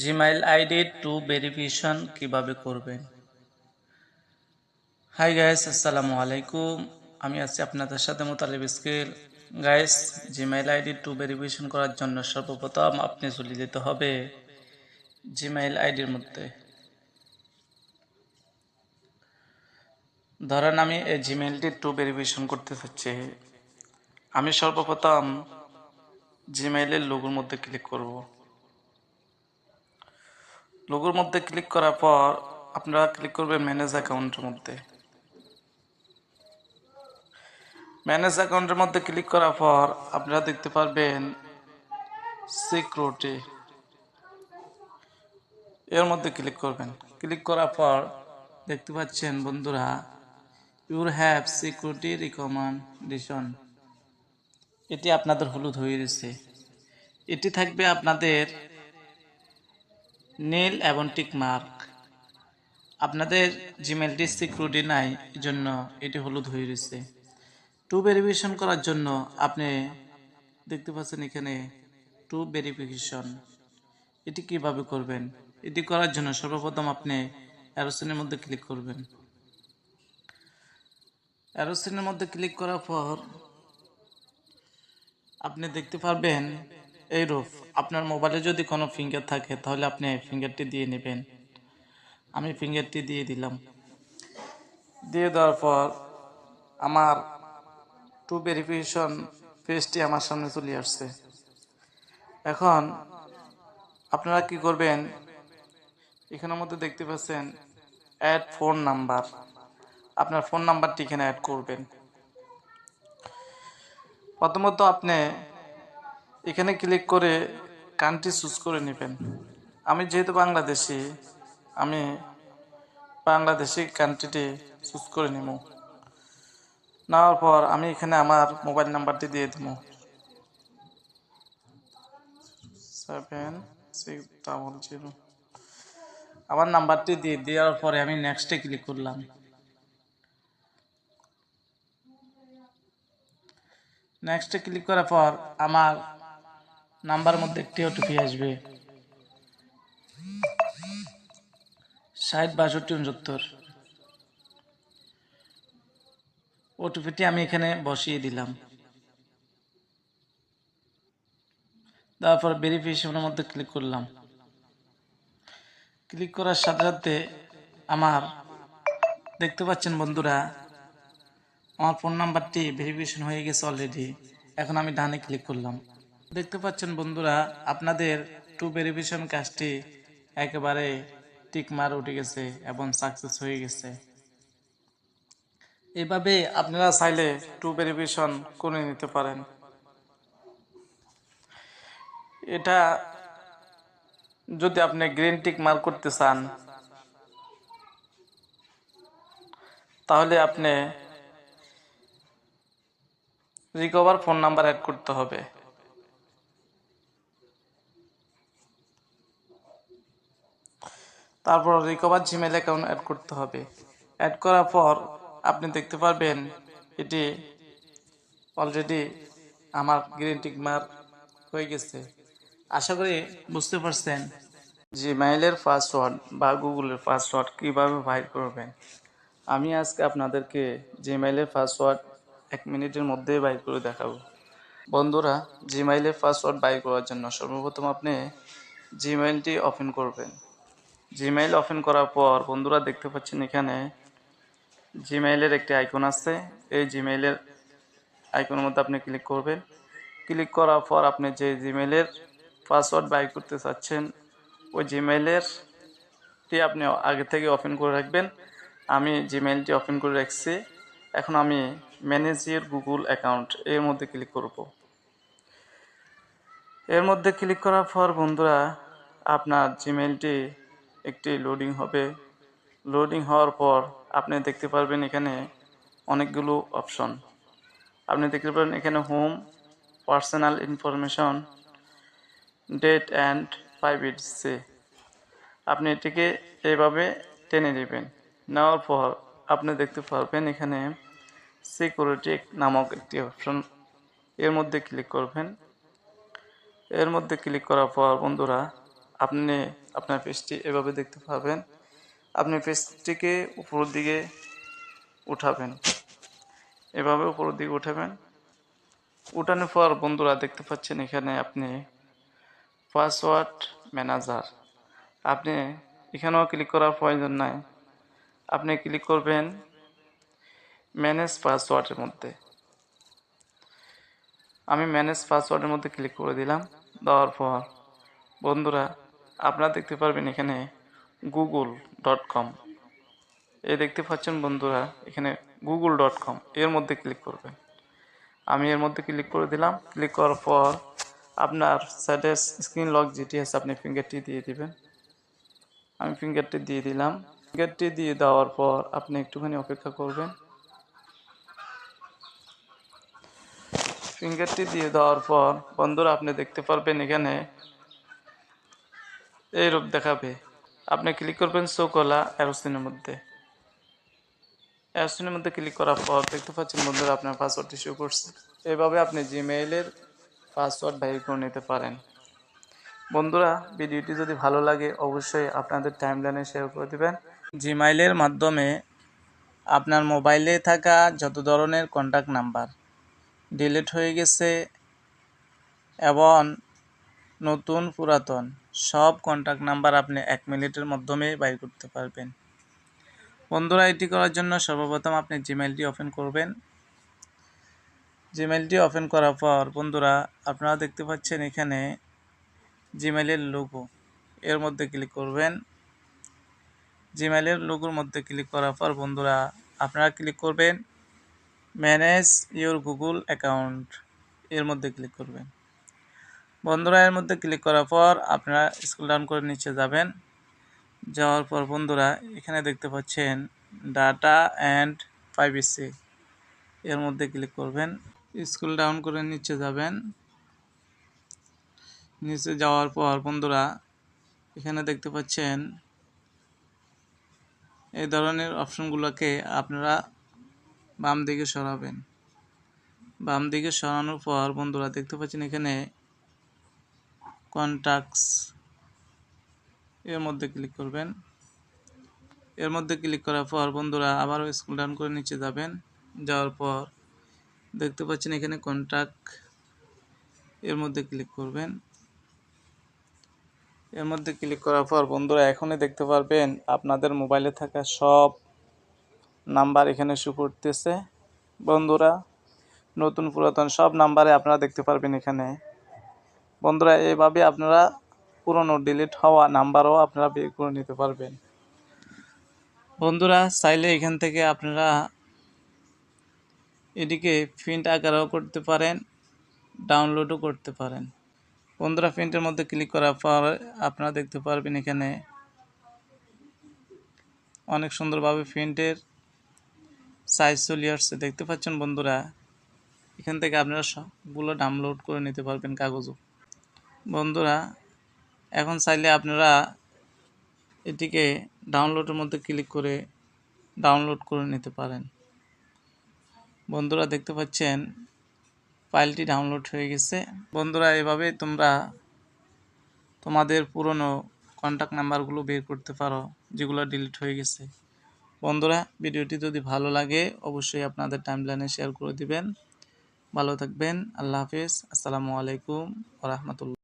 Gmail ID two verification কিভাবে করবেন। Hi guys, আসসালামু আলাইকুম। আমি আছি আপনাদের সাথে Motaleb skill. Guys, Gmail ID two verification করার জন্য সর্বপ্রথম আপনি চলে যেতে হবে জিমেইল আইডির মধ্যে। ধরেন আমি এই জিমেইলটি টু ভেরিফিকেশন করতে চাচ্ছি। আমি সর্বপ্রথম জিমেইলের লোগোর মধ্যে ক্লিক করব। লোগোর মধ্যে ক্লিক করার পর আপনারা ক্লিক করবেন ম্যানেজ অ্যাকাউন্টের মধ্যে। ম্যানেজ অ্যাকাউন্টের মধ্যে ক্লিক করার পর আপনারা দেখতে পারবেন সিকিউরিটি, এর মধ্যে ক্লিক করবেন। ক্লিক করার পর দেখতে পাচ্ছেন বন্ধুরা, ইউর হ্যাভ সিকিউরিটি রিকমেন্ডেশন, এটি আপনাদের হলুদ হয়ে গেছে। এটি থাকবে আপনাদের নীল এবং টিক মার্ক। আপনাদের জিমেলটি সিকিউরিটি নাই, এই জন্য এটি হলুদ হয়ে গেছে। টু ভেরিফিকেশন করার জন্য আপনি দেখতে পাচ্ছেন এখানে টু ভেরিফিকেশন, এটি কিভাবে করবেন। এটি করার জন্য সর্বপ্রথম আপনি অ্যারোসিনের মধ্যে ক্লিক করবেন। অ্যারোসিনের মধ্যে ক্লিক করার পর আপনি দেখতে পারবেন এইরূপ। আপনার মোবাইলে যদি কোনো ফিঙ্গার থাকে তাহলে আপনি ফিঙ্গারটি দিয়ে নেবেন। আমি ফিঙ্গারটি দিয়ে দিলাম। দিয়ে দেওয়ার পর আমার টু ভেরিফিকেশন পেজটি আমার সামনে চলে আসছে। এখন আপনারা কি করবেন, এখানের মধ্যে দেখতে পাচ্ছেন অ্যাড ফোন নাম্বার। আপনার ফোন নাম্বারটি এখানে অ্যাড করবেন। প্রথমত আপনি এখানে ক্লিক করে কান্ট্রি চুজ করে নেবেন। আমি যেহেতু বাংলাদেশি, আমি বাংলাদেশি কান্ট্রিটি চুজ করে নেব। নেওয়ার পর আমি এখানে আমার মোবাইল নাম্বারটি দিয়ে দেব, 7600। আমার নাম্বারটি দিয়ে দেওয়ার পরে আমি নেক্সটে ক্লিক করলাম। নেক্সটে ক্লিক করার পর আমার নাম্বার মধ্যে একটি ওটিপি আসবে, 60 62 69। ওটিপিটি আমি এখানে বসিয়ে দিলাম। তারপর ভেরিফিকেশনের মধ্যে ক্লিক করলাম। ক্লিক করার সাথে সাথে আমার দেখতে পাচ্ছেন বন্ধুরা, আমার ফোন নাম্বারটি ভেরিফিকেশন হয়ে গেছে অলরেডি। এখন আমি ডানে ক্লিক করলাম। দেখতে পাচ্ছেন বন্ধুরা, আপনাদের টু ভেরিফিকেশন কাজটি একেবারে টিক মার উঠে গেছে এবং সাকসেস হয়ে গেছে। এভাবে আপনারা চাইলে টু ভেরিফিকেশন করে নিতে পারেন। এটা যদি আপনি গ্রিন টিক মার্ক করতে চান তাহলে আপনি রিকভার ফোন নাম্বার অ্যাড করতে হবে। তারপর রিকভার জিমেল অ্যাকাউন্ট অ্যাড করতে হবে। অ্যাড করার পর আপনি দেখতে পারবেন এটি অলরেডি আমার গ্রিন টিক মার্ক হয়ে গেছে। আশা করি বুঝতে পারছেন জিমেইলের পাসওয়ার্ড বা গুগলের পাসওয়ার্ড কীভাবে বাইর করবেন। আমি আজকে আপনাদেরকে জিমেইলের পাসওয়ার্ড 1 মিনিটের মধ্যেই বাইর করে দেখাবো। বন্ধুরা, জিমেইলের পাসওয়ার্ড বাইর করার জন্য সর্বপ্রথম আপনি জিমেইলটি ওপেন করবেন। জিমেইল ওপেন করার পর বন্ধুরা দেখতে পাচ্ছেন এখানে জিমেইলের একটি আইকন আছে। এই জিমেইলের আইকনের মধ্যে আপনি ক্লিক করবেন। ক্লিক করার পর আপনি যে জিমেইলের পাসওয়ার্ড বাইর করতে চাচ্ছেন ওই জিমেইলেরটি আপনি আগে থেকে ওপেন করে রাখবেন। আমি জিমেইলটি ওপেন করে রাখছি। এখন আমি ম্যানেজ ইওর গুগল অ্যাকাউন্ট এর মধ্যে ক্লিক করব। এর মধ্যে ক্লিক করার পর বন্ধুরা আপনার জিমেইলটি একটি লোডিং হবে। লোডিং হওয়ার পর আপনি দেখতে পারবেন এখানে অনেকগুলো অপশন। আপনি দেখতে পারবেন এখানে home, personal information, data and privacy. আপনি এটিকে এইভাবে টেনে নেবেন। নেওয়ার পর আপনি দেখতে পারবেন এখানে সিকিউরিটি নামক একটি অপশন, এর মধ্যে ক্লিক করবেন। এর মধ্যে ক্লিক করার পর বন্ধুরা আপনি আপনার পেজটি এভাবে দেখতে পাবেন। আপনি পেজটিকে উপরের দিকে উঠাবেন, এভাবে উপরের দিকে উঠাবেন। উঠানোর পর বন্ধুরা দেখতে পাচ্ছেন এখানে আপনি পাসওয়ার্ড ম্যানেজার, আপনি এখানেও ক্লিক করার প্রয়োজন নাই। আপনি ক্লিক করবেন ম্যানেজ পাসওয়ার্ডের মধ্যে। আমি ম্যানেজ পাসওয়ার্ডের মধ্যে ক্লিক করে দিলাম। দেওয়ার পর বন্ধুরা আপনারা দেখতে পারবেন এখানে google.com, এই দেখতে পাচ্ছেন বন্ধুরা এখানে google.com, এর মধ্যে ক্লিক করবেন। আমি এর মধ্যে ক্লিক করে দিলাম। ক্লিক করার পর আপনার সাইডে স্ক্রিন লক যেটি আছে আপনি ফিঙ্গারটি দিয়ে দিবেন। আমি ফিঙ্গারটি দিয়ে দিলাম। ফিঙ্গারটি দিয়ে দেওয়ার পর আপনি একটুখানি অপেক্ষা করবেন। ফিঙ্গারটি দিয়ে দেওয়ার পর বন্ধুরা আপনি দেখতে পারবেন এখানে এই রূপ দেখাবে। আপনি ক্লিক করবেন শোকলা অ্যারোসিনের মধ্যে। অ্যারোসিনের মধ্যে ক্লিক করার পর দেখতে পাচ্ছেন বন্ধুরা আপনার পাসওয়ার্ডটি শো করছে। এভাবে আপনি জিমেইলের পাসওয়ার্ড বাইর করে নিতে পারেন। বন্ধুরা ভিডিওটি যদি ভালো লাগে অবশ্যই আপনাদের টাইমলাইনে শেয়ার করে দেবেন। জিমেইলের মাধ্যমে আপনার মোবাইলে থাকা যত ধরনের কন্ট্যাক্ট নাম্বার ডিলিট হয়ে গেছে এবং নতুন পুরাতন সব কন্ট্যাক্ট নাম্বার আপনি 1 মিনিটের মাধ্যমে বাইর করতে পারবেন। বন্ধুরা এটি করার জন্য সর্বপ্রথম আপনি জিমেইলটি ওপেন করবেন। জিমেইলটি ওপেন করার পর বন্ধুরা আপনারা দেখতে পাচ্ছেন এখানে জিমেইলের লোগো, এর মধ্যে ক্লিক করবেন। জিমেইলের লোগোর মধ্যে ক্লিক করার পর বন্ধুরা আপনারা ক্লিক করবেন ম্যানেজ ইওর গুগল অ্যাকাউন্ট, এর মধ্যে ক্লিক করবেন। বন্ধুরা এর মধ্যে ক্লিক করার পর আপনারা স্ক্রল ডাউন করে নিচে যাবেন। যাওয়ার পর বন্ধুরা এখানে দেখতে পাচ্ছেন ডাটা অ্যান্ড প্রাইভেসি, এর মধ্যে ক্লিক করবেন। স্ক্রল ডাউন করে নিচে যাবেন। নিচে যাওয়ার পর বন্ধুরা এখানে দেখতে পাচ্ছেন এই ধরনের অপশনগুলোকে আপনারা বাম দিকে সরাবেন। বাম দিকে সরানোর পর বন্ধুরা দেখতে পাচ্ছেন এখানে কন্টাক্টস, এর মধ্যে ক্লিক করবেন। এর মধ্যে ক্লিক করার পর বন্ধুরা আবারও স্ক্রল ডাউন করে নিচে যাবেন। যাওয়ার পর দেখতে পাচ্ছেন এখানে কন্টাক্ট, এর মধ্যে ক্লিক করবেন। এর মধ্যে ক্লিক করার পর বন্ধুরা এখনই দেখতে পারবেন আপনাদের মোবাইলে থাকা সব নাম্বার এখানে শো করতেছে। বন্ধুরা নতুন পুরাতন সব নাম্বারে আপনারা দেখতে পারবেন এখানে। বন্ধুরা এইভাবে আপনারা পুরনো ডিলিট হওয়া নাম্বারও আপনারা বের করে নিতে পারবেন। বন্ধুরা চাইলে এখান থেকে আপনারা এটিকে প্রিন্ট আকারেও করতে পারেন, ডাউনলোডও করতে পারেন। বন্ধুরা প্রিন্টের মধ্যে ক্লিক করার পর আপনারা দেখতে পারবেন এখানে অনেক সুন্দরভাবে প্রিন্টের সাইজ চলে আসছে। দেখতে পাচ্ছেন বন্ধুরা এখান থেকে আপনারা সবগুলো ডাউনলোড করে নিতে পারবেন কাগজও। বন্ধুরা এখন চাইলে আপনারা এটিকে ডাউনলোডের মধ্যে ক্লিক করে ডাউনলোড করে নিতে পারেন। বন্ধুরা দেখতে পাচ্ছেন ফাইলটি ডাউনলোড হয়ে গেছে। বন্ধুরা এভাবে তোমরা তোমাদের পুরনো কন্ট্যাক্ট নাম্বারগুলো বের করতে পারো যেগুলো ডিলিট হয়ে গেছে। বন্ধুরা ভিডিওটি যদি ভালো লাগে অবশ্যই আপনাদের টাইমলাইনে শেয়ার করে দিবেন। ভালো থাকবেন। আল্লাহ হাফেজ। আসসালামু আলাইকুম ওয়া রাহমাতুল্লাহ।